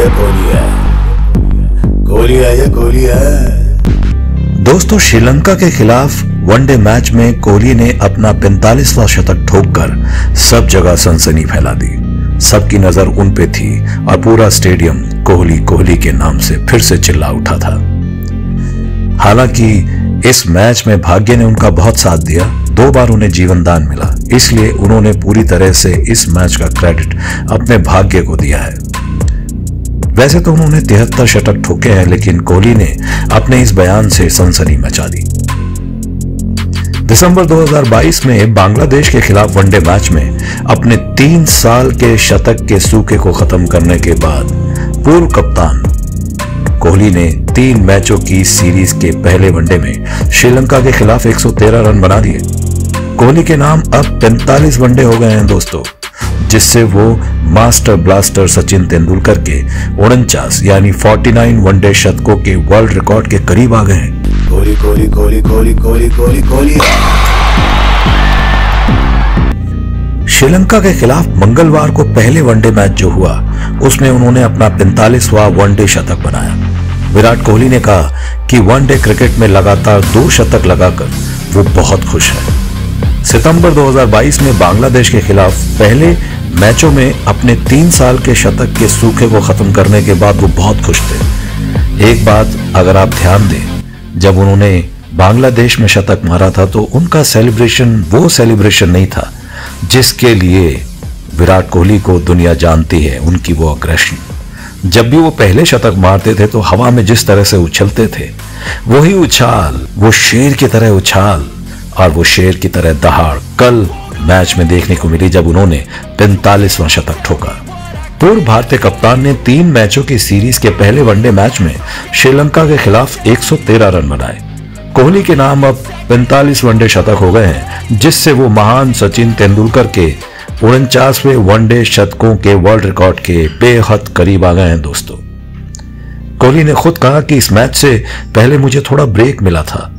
ये कोहली है, कोहली है, ये कोहली है। दोस्तों, श्रीलंका के खिलाफ वनडे मैच में कोहली ने अपना 45वां शतक ठोककर सब जगह सनसनी फैला दी। सबकी नजर उन पे थी और पूरा स्टेडियम कोहली कोहली के नाम से फिर से चिल्ला उठा था। हालांकि इस मैच में भाग्य ने उनका बहुत साथ दिया। 2 बार उन्हें जीवन दान मिला, इसलिए उन्होंने पूरी तरह से इस मैच का क्रेडिट अपने भाग्य को दिया है। वैसे तो उन्होंने 73 शतक ठोके हैं, लेकिन कोहली ने अपने इस बयान से सनसनी मचा दी। दिसंबर 2022 में बांग्लादेश के खिलाफ वनडे मैच में अपने 3 साल के शतक के सूखे को खत्म करने के बाद पूर्व कप्तान कोहली ने 3 मैचों की सीरीज के पहले वनडे में श्रीलंका के खिलाफ 113 रन बना दिए। कोहली के नाम अब 45 वनडे हो गए हैं दोस्तों, जिससे वो मास्टर ब्लास्टर सचिन तेंदुलकर के 49 यानी 49 वनडे शतकों के वर्ल्ड रिकॉर्ड के करीब आ गए हैं। कोहली कोहली कोहली कोहली कोहली कोहली कोहली। श्रीलंका के खिलाफ मंगलवार को पहले वनडे मैच जो हुआ, उसमें उन्होंने अपना 45वां वनडे शतक बनाया। विराट कोहली ने कहा कि वनडे क्रिकेट में लगातार 2 शतक लगाकर वो बहुत खुश है। सितंबर 2022 में बांग्लादेश के खिलाफ पहले मैचों में अपने 3 साल के शतक के सूखे को खत्म करने के बाद वो बहुत खुश थे। एक बात अगर आप ध्यान दें, जब उन्होंने बांग्लादेश में शतक मारा था तो उनका सेलिब्रेशन वो सेलिब्रेशन नहीं था जिसके लिए विराट कोहली को दुनिया जानती है, उनकी वो अग्रेशन। जब भी वो पहले शतक मारते थे तो हवा में जिस तरह से उछलते थे, वही उछाल, वो शेर की तरह उछाल और वो शेर की तरह दहाड़ कल मैच में देखने को मिली जब उन्होंने 45वां शतक ठोका। पूर्व भारतीय कप्तान ने 3 मैचों की सीरीज के पहले वनडे मैच में श्रीलंका के खिलाफ 113 रन बनाए। कोहली के नाम अब 45 वनडे शतक हो गए हैं, जिससे वो महान सचिन तेंदुलकर के 49वें वनडे शतकों के वर्ल्ड रिकॉर्ड के बेहद करीब आ गए हैं दोस्तों। कोहली ने खुद कहा कि इस मैच से पहले मुझे थोड़ा ब्रेक मिला था।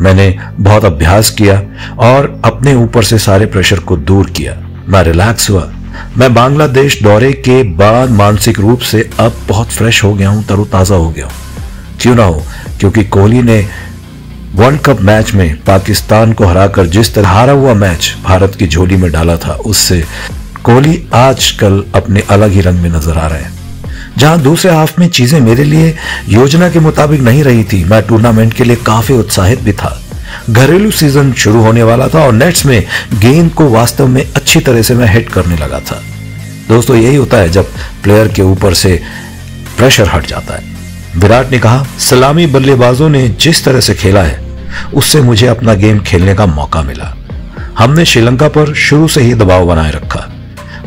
मैंने बहुत अभ्यास किया और अपने ऊपर से सारे प्रेशर को दूर किया। मैं रिलैक्स हुआ। मैं बांग्लादेश दौरे के बाद मानसिक रूप से अब बहुत फ्रेश हो गया हूं, तरोताजा हो गया हूं। क्यों ना हो, क्योंकि कोहली ने वर्ल्ड कप मैच में पाकिस्तान को हराकर जिस तरह हारा हुआ मैच भारत की झोली में डाला था, उससे कोहली आजकल अपने अलग ही रंग में नजर आ रहे हैं। जहां दूसरे हाफ में चीजें मेरे लिए योजना के मुताबिक नहीं रही थी, मैं टूर्नामेंट के लिए काफी उत्साहित भी था। घरेलू सीजन शुरू होने वाला था और नेट्स में गेंद को वास्तव में अच्छी तरह से मैं हिट करने लगा था। दोस्तों, यही होता है जब प्लेयर के ऊपर से प्रेशर हट जाता है। विराट ने कहा, सलामी बल्लेबाजों ने जिस तरह से खेला है उससे मुझे अपना गेम खेलने का मौका मिला। हमने श्रीलंका पर शुरू से ही दबाव बनाए रखा।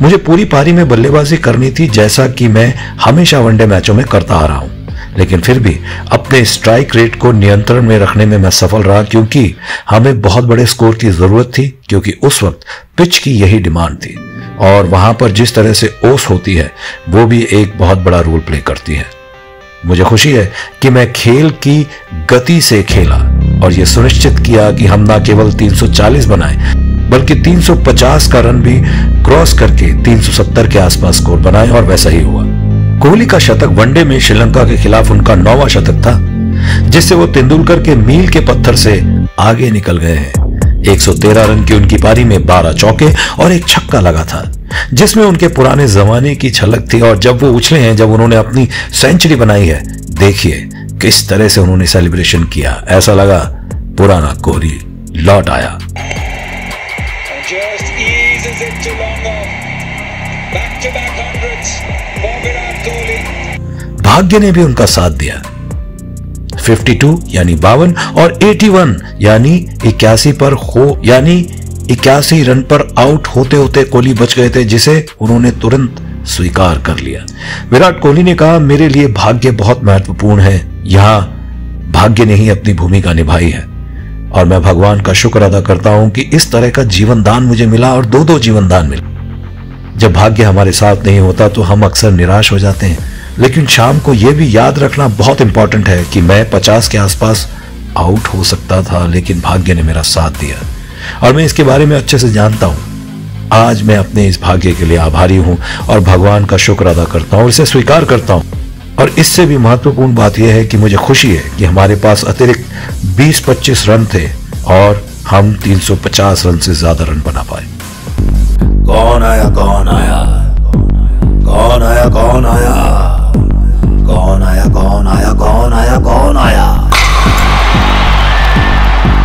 मुझे पूरी पारी में बल्लेबाजी करनी थी, जैसा कि मैं हमेशा वनडे मैचों में करता आ रहा हूं, लेकिन फिर भी अपने स्ट्राइक रेट को नियंत्रण में रखने में मैं सफल रहा, क्योंकि हमें बहुत बड़े स्कोर की जरूरत थी, क्योंकि उस वक्त पिच की यही डिमांड थी और वहां पर जिस तरह से ओस होती है वो भी एक बहुत बड़ा रोल प्ले करती है। मुझे खुशी है कि मैं खेल की गति से खेला और यह सुनिश्चित किया कि हम न केवल 340 बनाए बल्कि 350 का रन भी क्रॉस करके 370 के आसपास स्कोर बनाए और वैसा ही हुआ। कोहली का शतक वनडे में श्रीलंका के खिलाफ उनका 9वां शतक था, जिससे वो तेंदुलकर के मील के पत्थर से आगे निकल गए हैं। 113 रन की उनकी पारी में 12 चौके और 1 छक्का लगा था, जिसमें उनके पुराने जमाने की झलक थी। और जब वो उछले हैं, जब उन्होंने अपनी सेंचुरी बनाई है, देखिए किस तरह से उन्होंने सेलिब्रेशन किया। ऐसा लगा पुराना कोहली लौट आया। भाग्य ने भी उनका साथ दिया। 52 यानी 52 और 81 यानी 81 पर हो, यानी 81 रन पर आउट होते होते कोहली बच गए थे, जिसे उन्होंने तुरंत स्वीकार कर लिया। विराट कोहली ने कहा, मेरे लिए भाग्य बहुत महत्वपूर्ण है। यहां भाग्य ने ही अपनी भूमिका निभाई है और मैं भगवान का शुक्र अदा करता हूं कि इस तरह का जीवन दान मुझे मिला और 2-2 जीवन दान मिला। जब भाग्य हमारे साथ नहीं होता तो हम अक्सर निराश हो जाते हैं, लेकिन शाम को यह भी याद रखना बहुत इंपॉर्टेंट है कि मैं 50 के आसपास आउट हो सकता था, लेकिन भाग्य ने मेरा साथ दिया और मैं इसके बारे में अच्छे से जानता हूं। आज मैं अपने इस भाग्य के लिए आभारी हूं और भगवान का शुक्र अदा करता हूं और इसे स्वीकार करता हूं। और इससे भी महत्वपूर्ण बात यह है कि मुझे खुशी है कि हमारे पास अतिरिक्त 20-25 रन थे और हम 350 रन से ज्यादा रन बना पाए। कौन आया कौन आया कौन आया कौन आया कौन आया कौन आया कौन आया कौन आया?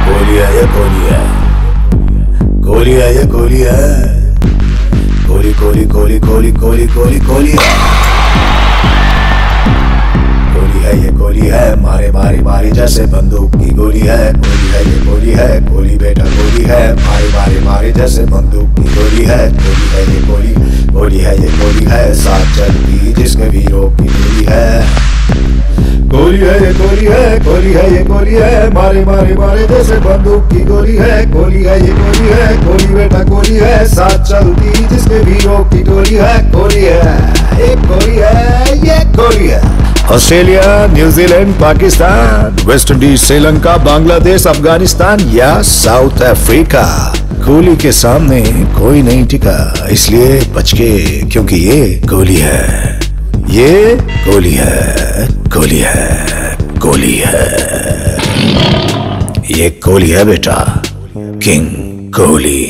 कोहली है ये कोहली है, कोहली है ये कोहली है, कोहली कोहली कोहली कोहली कोहली कोहली कोहली है, कोहली है ये कोहली है, मारे मारी मारी जैसे बंदूक की गोली है, कोहली है ये कोहली है, कोहली बेटा कोहली है, मारी मारी मारी जैसे बंदूक की गोली है, कोहली है ये कोहली, कोहली है ये कोहली है, साथ चलती जिसके वीरों की गोली है, कोहली है ये कोहली है, कोहली है ये कोहली है, मारे मारे मारे जैसे बंदूक की गोली है, कोहली है ये कोहली है, कोहली बेटा कोहली है, साथ चलती जिसके वीरों की गोली है, कोहली है ये कोहली है, ये कोहली है। Australia, New Zealand, Pakistan, West Indies, Sri Lanka, Bangladesh, Afghanistan या साउथ अफ्रीका, कोहली के सामने कोई नहीं टिका, इसलिए बच के, क्योंकि ये कोहली है, ये कोहली है, कोहली है, कोहली है, ये कोहली है बेटा, king Kohli.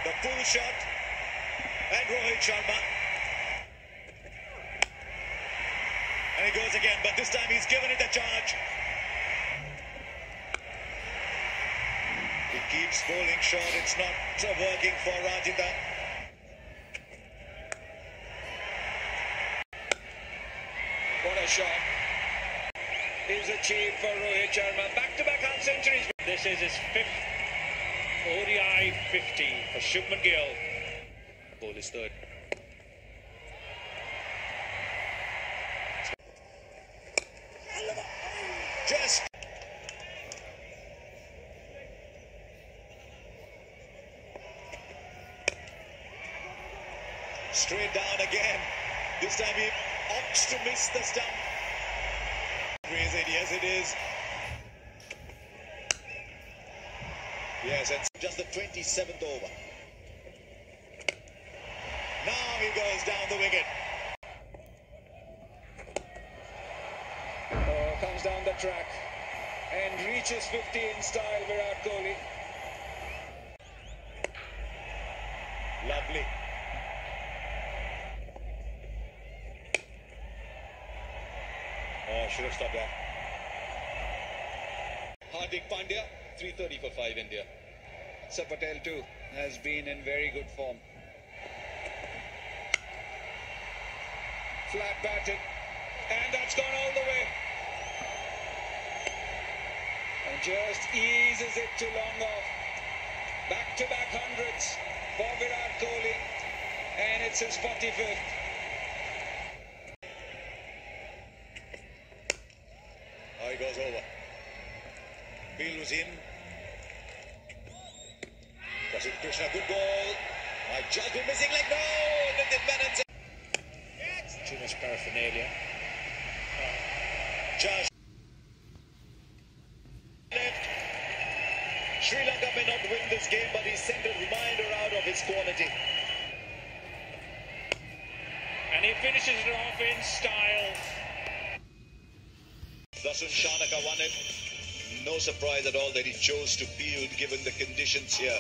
The pull shot and Rohit Sharma. And he goes again, but this time he's given it a charge. He keeps bowling short, it's not working for Rajitha. What a shot is achieved for Rohit Sharma. Back-to-back half centuries. This is his 5th ODI 50 for Shubman Gill. Ball is third. Just straight down again. This time he opts to miss the stump. Raise it, yes it is. Yes, and just the 27th over. Now he goes down the wicket. Oh, comes down the track and reaches 50 in style, Virat Kohli. Lovely. Oh, should have stopped that. Hardik Pandya. 330 for 5 India. Sir Patel too has been in very good form. Flat batted and that's gone all the way. And just eases it to long off. Back-to-back hundreds for Virat Kohli and it's his 45th. Oh, he goes over. Field was in. Prasidh Krishna, good ball. Just been missing like no. Nitin Menon. Too much paraphernalia. Just left. Sri Lanka may not win this game, but he sent a reminder out of his quality. And he finishes it off in style. Dasun Shanaka won it. No surprise at all that he chose to field given the conditions here.